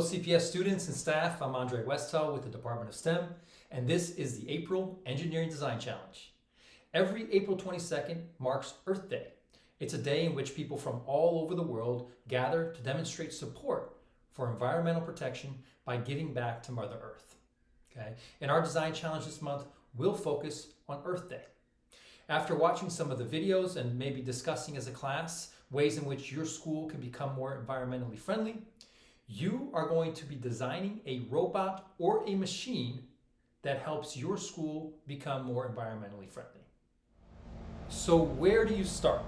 Hello CPS students and staff, I'm Andre Westall with the Department of STEM, and this is the April Engineering Design Challenge. Every April 22nd marks Earth Day. It's a day in which people from all over the world gather to demonstrate support for environmental protection by giving back to Mother Earth. Okay? In our design challenge this month, we'll focus on Earth Day. After watching some of the videos and maybe discussing as a class ways in which your school can become more environmentally friendly, you are going to be designing a robot or a machine that helps your school become more environmentally friendly. So where do you start?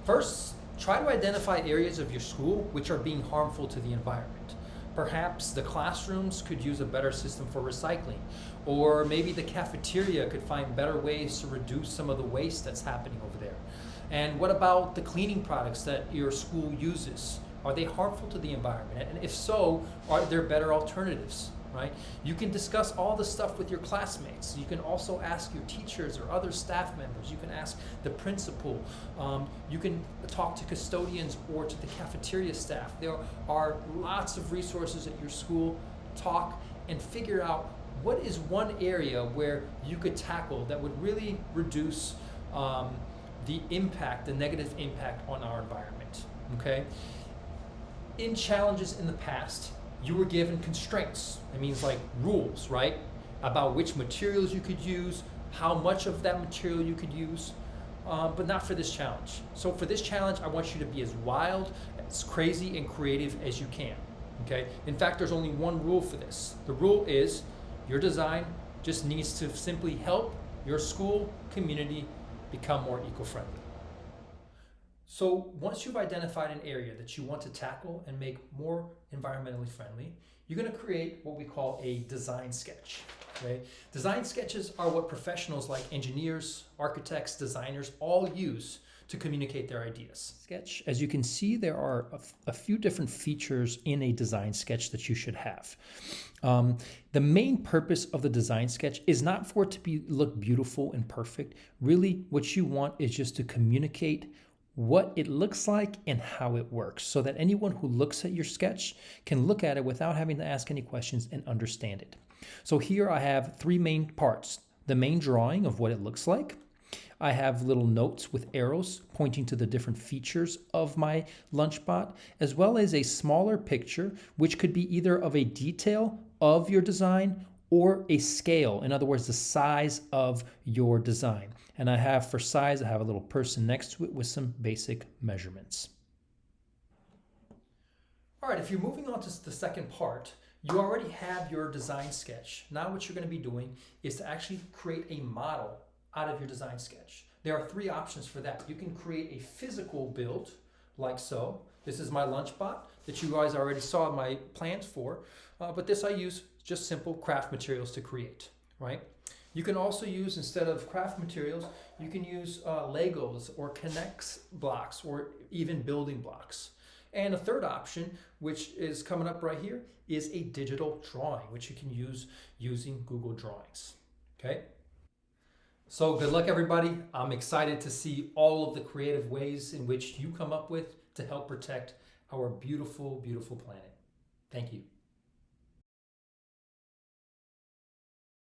First, try to identify areas of your school which are being harmful to the environment. Perhaps the classrooms could use a better system for recycling, or maybe the cafeteria could find better ways to reduce some of the waste that's happening over there. And what about the cleaning products that your school uses? Are they harmful to the environment? And if so, are there better alternatives, right? You can discuss all this stuff with your classmates. You can also ask your teachers or other staff members. You can ask the principal. You can talk to custodians or to the cafeteria staff. There are lots of resources at your school. Talk and figure out what is one area where you could tackle that would really reduce the impact, the negative impact on our environment, okay? In challenges in the past, you were given constraints. It means like rules, right? About which materials you could use, how much of that material you could use, but not for this challenge. So for this challenge, I want you to be as wild, as crazy, and creative as you can, okay? In fact, there's only one rule for this. The rule is your design just needs to simply help your school community become more eco-friendly. So once you've identified an area that you want to tackle and make more environmentally friendly, you're going to create what we call a design sketch. Okay? Design sketches are what professionals like engineers, architects, designers all use to communicate their ideas. Sketch, as you can see, there are a few different features in a design sketch that you should have. The main purpose of the design sketch is not for it to look beautiful and perfect. Really, what you want is just to communicate what it looks like and how it works, so that anyone who looks at your sketch can look at it without having to ask any questions and understand it. So here I have three main parts. The main drawing of what it looks like. I have little notes with arrows pointing to the different features of my LunchBot, as well as a smaller picture, which could be either of a detail of your design or a scale, in other words, the size of your design. And I have, for size, I have a little person next to it with some basic measurements. All right, if you're moving on to the second part, you already have your design sketch. Now what you're going to be doing is to actually create a model out of your design sketch. There are three options for that. You can create a physical build, like so. This is my LunchBot that you guys already saw my plans for, but this I use just simple craft materials to create, right? You can also use, instead of craft materials, you can use Legos or K'NEX blocks or even building blocks. And a third option, which is coming up right here, is a digital drawing, which you can use using Google Drawings, okay? So good luck, everybody. I'm excited to see all of the creative ways in which you come up with to help protect our beautiful, beautiful planet. Thank you.